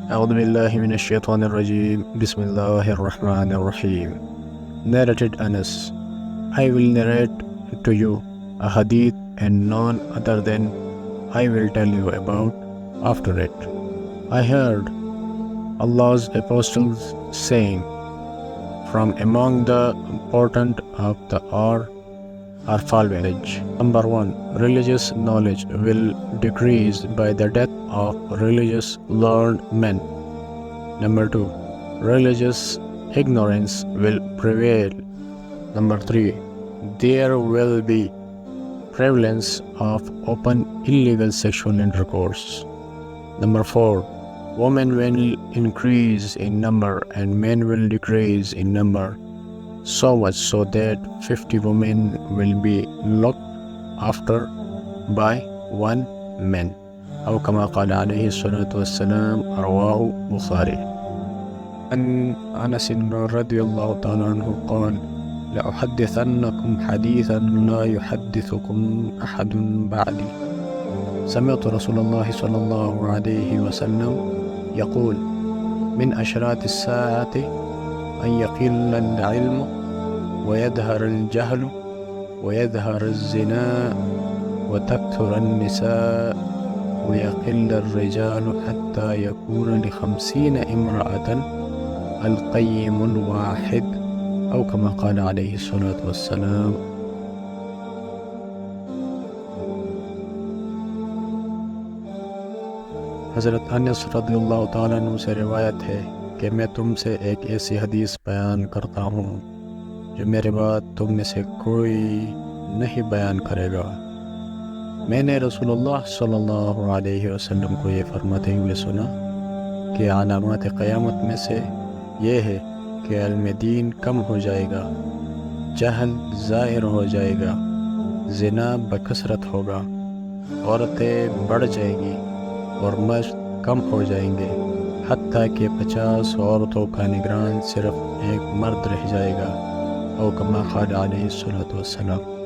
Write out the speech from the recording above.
أعوذ بالله من الشيطان الرجيم. بسم الله الرحمن الرحيم. Narrated Anas. I will narrate to you a hadith and none other than I will tell you about after it. I heard Allah's apostles saying, from among the important of the hour are following. Number 1. Religious knowledge will decrease by the death of religious learned men. Number 2. Religious ignorance will prevail. Number 3. There will be prevalence of open illegal sexual intercourse. Number 4. Women will increase in number and men will decrease in number, so much so that 50 women will be looked after by one man. أو كما قال عليه الصلاة والسلام. رواه بخاري. عن أنس رضي الله تعالى عنه قال: لأحدثنكم حديثا لا يحدثكم أحد بعدي. سمعت رسول الله صلى الله عليه وسلم يقول: من أشراط الساعة أن يقل العلم ويظهر الجهل ويظهر الزنا وتكثر النساء ويقل الرجال حتى يكون ل50 امرأة القيم الواحد، أو كما قال عليه الصلاة والسلام. حضرت انس رضی اللہ تعالیٰ عنہ سے روایت ہے کہ میں تم سے ایک ایسی حدیث بیان کرتا ہوں جو میرے بعد تم میں سے کوئی نہیں بیان کرے گا۔ میں نے رسول اللہ صلی اللہ علیہ وسلم کو یہ فرماتے ہوئے سنا کہ علامات قیامت میں سے یہ ہے کہ علم دین کم ہو جائے گا، جہل ظاہر ہو جائے گا، زنا بکثرت ہوگا، عورتیں بڑھ جائیں گی اور مرد کم ہو جائیں گے، حتیٰ کہ 50 عورتوں کا نگران صرف ایک مرد رہ جائے گا، او کما قال علیہ الصلوۃ والسلام۔